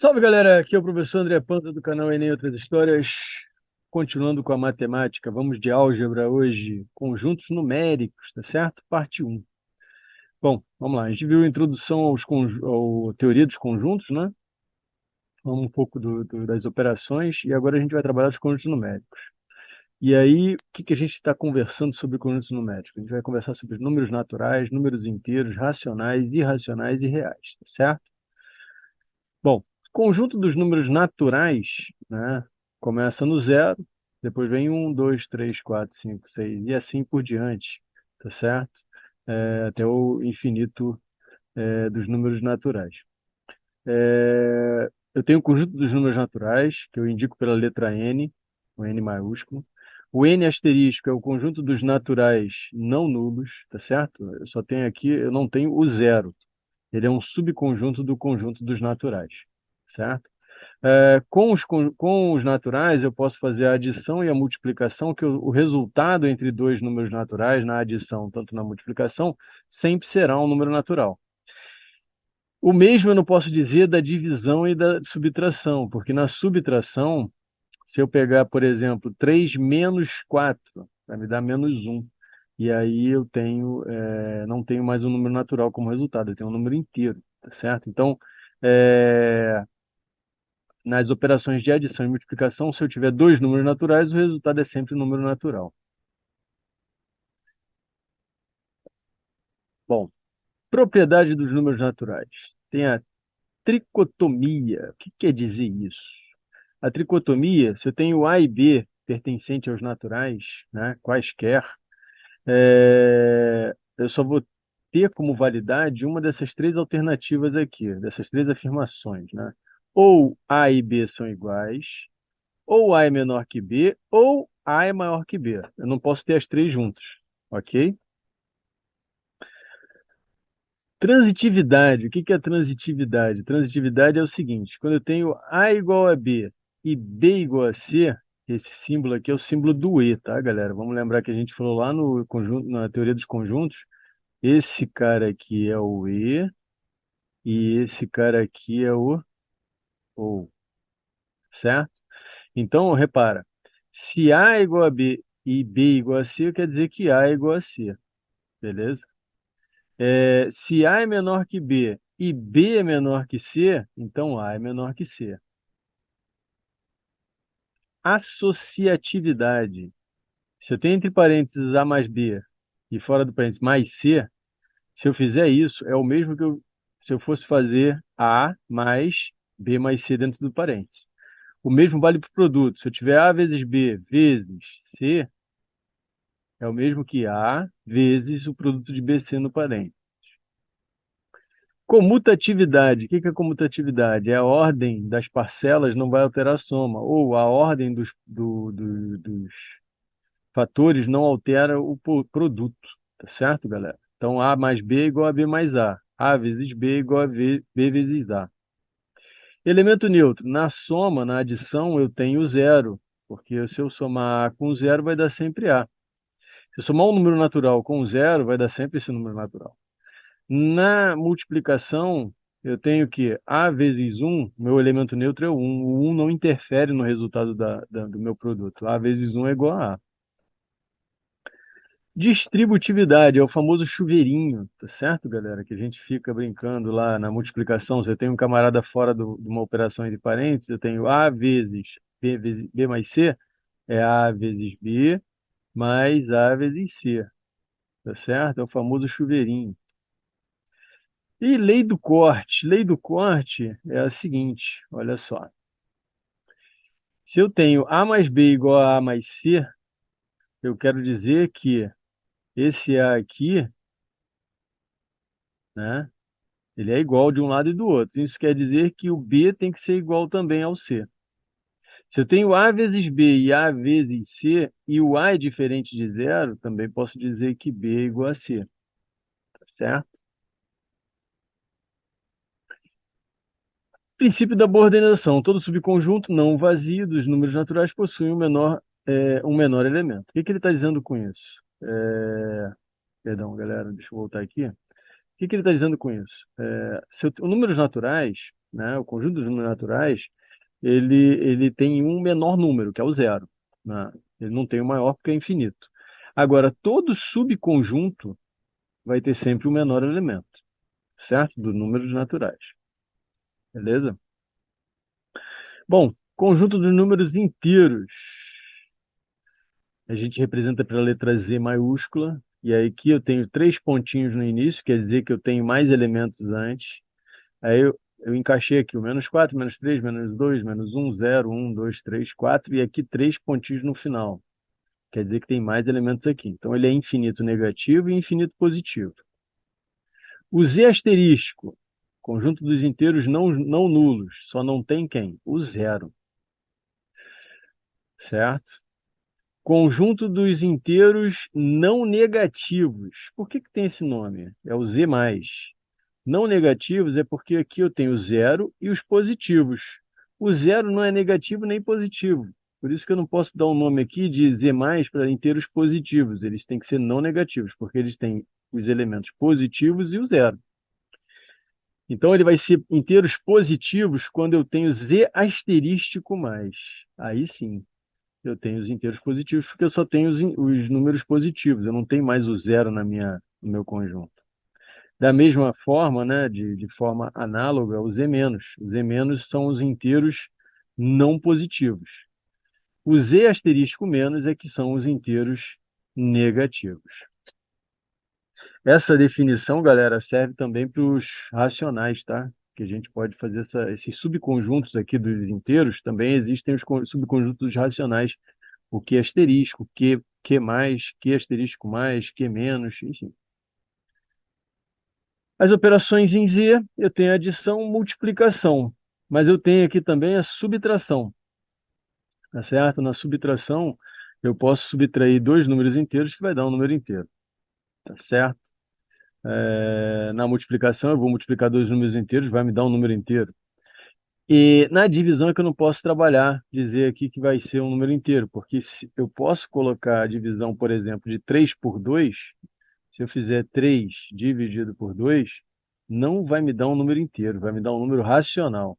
Salve galera, aqui é o professor André Panta do canal Enem e Outras Histórias. Continuando com a matemática, vamos de álgebra hoje, conjuntos numéricos, tá certo? Parte um. Bom, vamos lá, a gente viu a introdução à teoria dos conjuntos, né? Vamos um pouco das operações e agora a gente vai trabalhar os conjuntos numéricos. E aí, o que a gente está conversando sobre conjuntos numéricos? A gente vai conversar sobre números naturais, números inteiros, racionais, irracionais e reais, tá certo? Bom, conjunto dos números naturais, né, começa no zero, depois vem um, 2, 3, 4, 5, 6 e assim por diante, tá certo? Até o infinito dos números naturais. Eu tenho o conjunto dos números naturais, que eu indico pela letra N, o N maiúsculo. O N asterisco é o conjunto dos naturais não nulos, tá certo? Eu só tenho aqui, eu não tenho o zero. Ele é um subconjunto do conjunto dos naturais, certo? Com os naturais, eu posso fazer a adição e a multiplicação, que o resultado entre dois números naturais, na adição, tanto na multiplicação, sempre será um número natural. O mesmo eu não posso dizer da divisão e da subtração, porque na subtração, se eu pegar, por exemplo, 3 menos 4, vai me dar menos 1. E aí eu não tenho mais um número natural como resultado, eu tenho um número inteiro, tá certo? Então, é, nas operações de adição e multiplicação, se eu tiver dois números naturais, o resultado é sempre um número natural. Bom, propriedade dos números naturais. Tem a tricotomia. O que quer dizer isso? A tricotomia, se eu tenho A e B pertencente aos naturais, né, quaisquer, eu só vou ter como validade uma dessas três alternativas aqui, dessas três afirmações, né? Ou A e B são iguais, ou A é menor que B, ou A é maior que B. Eu não posso ter as três juntas, ok? Transitividade. O que é transitividade? Transitividade é o seguinte: quando eu tenho A igual a B e B igual a C, esse símbolo aqui é o símbolo do E, tá, galera? Vamos lembrar que a gente falou lá no conjunto, na teoria dos conjuntos. Esse cara aqui é o E e esse cara aqui é o OU, certo? Então, repara, se A é igual a B e B igual a C, quer dizer que A é igual a C, beleza? Se A é menor que B e B é menor que C, então A é menor que C. Associatividade. Se eu tenho entre parênteses A mais B e fora do parênteses mais C, se eu fizer isso, é o mesmo que se eu fosse fazer A mais B mais C dentro do parênteses. O mesmo vale para o produto. Se eu tiver A vezes B vezes C, é o mesmo que A vezes o produto de BC no parênteses. Comutatividade. O que é comutatividade? É a ordem das parcelas não vai alterar a soma, ou a ordem dos fatores não altera o produto, tá certo, galera? Então, A mais B é igual a B mais A. A vezes B é igual a B vezes A. Elemento neutro. Na soma, na adição, eu tenho zero, porque se eu somar A com zero, vai dar sempre A. Se eu somar um número natural com zero, vai dar sempre esse número natural. Na multiplicação, eu tenho que A vezes 1, meu elemento neutro é o 1. O 1 não interfere no resultado do meu produto. A vezes 1 é igual a A. Distributividade é o famoso chuveirinho, tá certo, galera? Que a gente fica brincando lá na multiplicação. Você tem um camarada fora de uma operação entre parênteses, eu tenho A vezes B mais C, é A vezes B mais A vezes C, tá certo? É o famoso chuveirinho. E lei do corte. Lei do corte é a seguinte, olha só. Se eu tenho A mais B igual a A mais C, eu quero dizer que esse A aqui, né, ele é igual de um lado e do outro. Isso quer dizer que o B tem que ser igual também ao C. Se eu tenho A vezes B e A vezes C, e o A é diferente de zero, também posso dizer que B é igual a C, tá certo? Princípio da boa ordenação. Todo subconjunto não vazio dos números naturais possui um menor elemento. O que ele está dizendo com isso? Perdão, galera, deixa eu voltar aqui. O que ele está dizendo com isso? Números naturais, né? O conjunto dos números naturais, ele tem um menor número, que é o zero, né? Ele não tem o maior porque é infinito. Agora, todo subconjunto vai ter sempre o menor elemento, certo? Dos números naturais, beleza? Bom, conjunto dos números inteiros. A gente representa pela letra Z maiúscula, e aí aqui eu tenho 3 pontinhos no início, quer dizer que eu tenho mais elementos antes. Aí eu encaixei aqui o -4, -3, -2, -1, 0, 1, 2, 3, 4, e aqui 3 pontinhos no final. Quer dizer que tem mais elementos aqui. Então ele é infinito negativo e infinito positivo. O Z asterístico, conjunto dos inteiros não nulos, só não tem quem? O zero, certo? Conjunto dos inteiros não negativos. Por que tem esse nome? É o Z+. Não negativos é porque aqui eu tenho o zero e os positivos. O zero não é negativo nem positivo. Por isso que eu não posso dar um nome aqui de Z+ para inteiros positivos. Eles têm que ser não negativos, porque eles têm os elementos positivos e o zero. Então ele vai ser inteiros positivos quando eu tenho Z asterístico mais. Aí sim, eu tenho os inteiros positivos, porque eu só tenho os números positivos. Eu não tenho mais o zero no meu conjunto. Da mesma forma, né, de forma análoga, o Z-. Os Z- são os inteiros não positivos. O Z asterístico menos é que são os inteiros negativos. Essa definição, galera, serve também para os racionais, tá? Que a gente pode fazer esses subconjuntos aqui dos inteiros, também existem os subconjuntos racionais, o Q asterístico, Q mais, Q asterístico mais, Q menos, enfim. As operações em Z, eu tenho adição, multiplicação, mas eu tenho aqui também a subtração, tá certo? Na subtração, eu posso subtrair dois números inteiros que vai dar um número inteiro, tá certo? Na multiplicação, eu vou multiplicar dois números inteiros, vai me dar um número inteiro. E na divisão é que eu não posso trabalhar, dizer aqui que vai ser um número inteiro, porque eu posso colocar a divisão, por exemplo, de 3 por 2. Se eu fizer 3 dividido por 2, não vai me dar um número inteiro, vai me dar um número racional.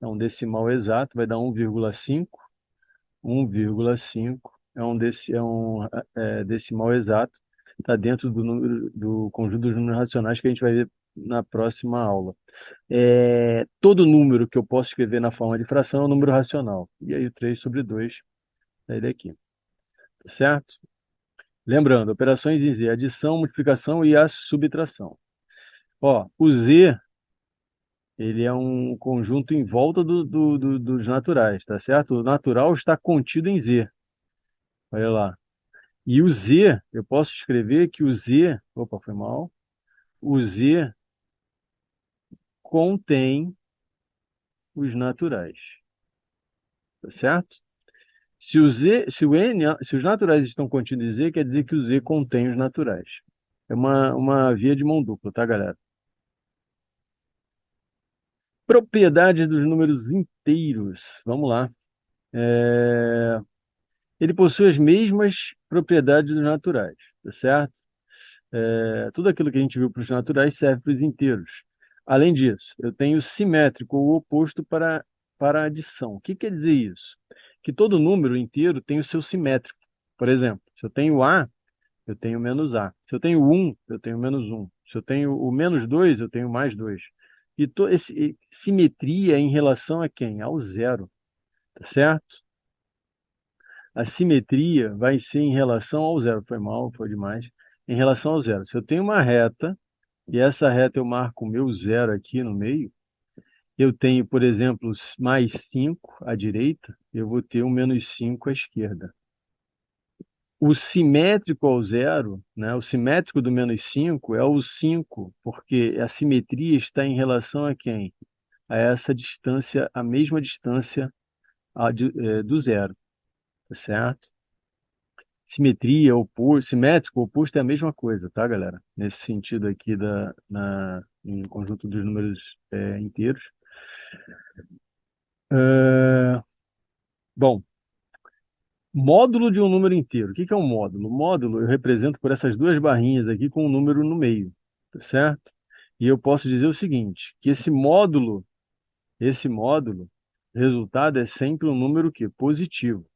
É um decimal exato, vai dar 1,5. 1,5 é um decimal exato, está dentro do conjunto dos números racionais que a gente vai ver na próxima aula. Todo número que eu posso escrever na forma de fração é um número racional. E aí o 3 sobre 2 é daqui, certo? Lembrando, operações em Z, adição, multiplicação e a subtração. Ó, o Z, ele é um conjunto em volta dos naturais, tá certo? O natural está contido em Z. Olha lá. E o Z, eu posso escrever que o Z, opa, foi mal. O Z contém os naturais, tá certo? Se os naturais estão contidos em Z, quer dizer que o Z contém os naturais. É uma via de mão dupla, tá, galera? Propriedades dos números inteiros. Vamos lá. Ele possui as mesmas propriedades dos naturais, tá certo? Tudo aquilo que a gente viu para os naturais serve para os inteiros. Além disso, eu tenho simétrico ou oposto para a adição. O que quer dizer isso? Que todo número inteiro tem o seu simétrico. Por exemplo, se eu tenho A, eu tenho menos A. Se eu tenho 1, eu tenho menos 1. Se eu tenho o menos 2, eu tenho mais 2. Simetria em relação a quem? Ao zero, tá certo? A simetria vai ser em relação ao zero. Foi mal, foi demais. Em relação ao zero. Se eu tenho uma reta, e essa reta eu marco o meu zero aqui no meio, eu tenho, por exemplo, mais 5 à direita, eu vou ter um menos 5 à esquerda. O simétrico ao zero, né, o simétrico do menos 5 é o 5, porque a simetria está em relação a quem? A essa distância, a mesma distância do zero, tá certo? Simetria, oposto, simétrico, oposto é a mesma coisa, tá, galera? Nesse sentido aqui em conjunto dos números inteiros. Bom, módulo de um número inteiro. O que é um módulo? Módulo eu represento por essas duas barrinhas aqui com um número no meio, tá certo? E eu posso dizer o seguinte, que esse módulo Esse módulo, o resultado é sempre um número que positivo.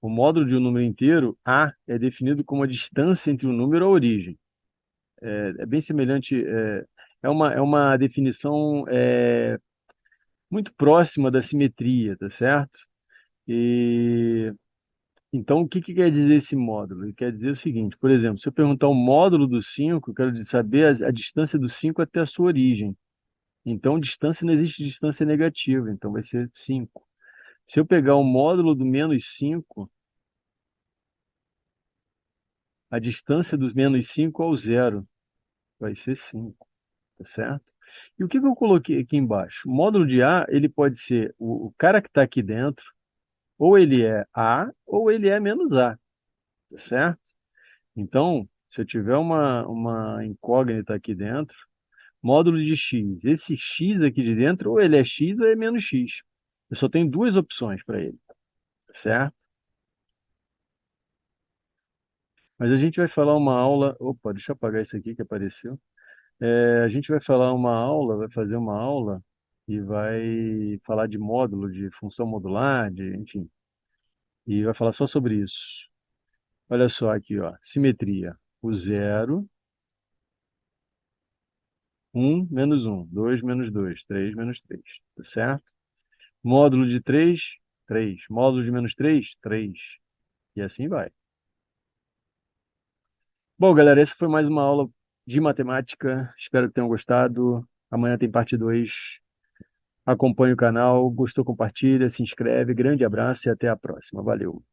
O módulo de um número inteiro, A, é definido como a distância entre o número e a origem. É bem semelhante, é uma definição muito próxima da simetria, tá certo? E então, o que que quer dizer esse módulo? Ele quer dizer o seguinte, por exemplo, se eu perguntar o módulo do 5, eu quero saber a distância do 5 até a sua origem. Então, distância não existe distância negativa, então vai ser 5. Se eu pegar o módulo do -5, a distância dos -5 ao zero vai ser 5, tá certo? E o que que eu coloquei aqui embaixo? O módulo de A, ele pode ser o cara que está aqui dentro, ou ele é A, ou ele é menos A, tá certo? Então, se eu tiver uma incógnita aqui dentro, módulo de x, esse x aqui de dentro, ou ele é x ou é menos x. Eu só tenho duas opções para ele, tá certo? Mas a gente vai falar uma aula. Opa, deixa eu apagar isso aqui que apareceu. A gente vai falar uma aula, vai fazer uma aula e vai falar de módulo, de função modular, enfim, e vai falar só sobre isso. Olha só aqui, ó, simetria. O zero, um menos um, 2 menos 2, 3 menos 3, tá certo? Módulo de 3, 3. Módulo de -3, 3. E assim vai. Bom, galera, essa foi mais uma aula de matemática. Espero que tenham gostado. Amanhã tem parte 2. Acompanhe o canal. Gostou, compartilha, se inscreve. Grande abraço e até a próxima. Valeu.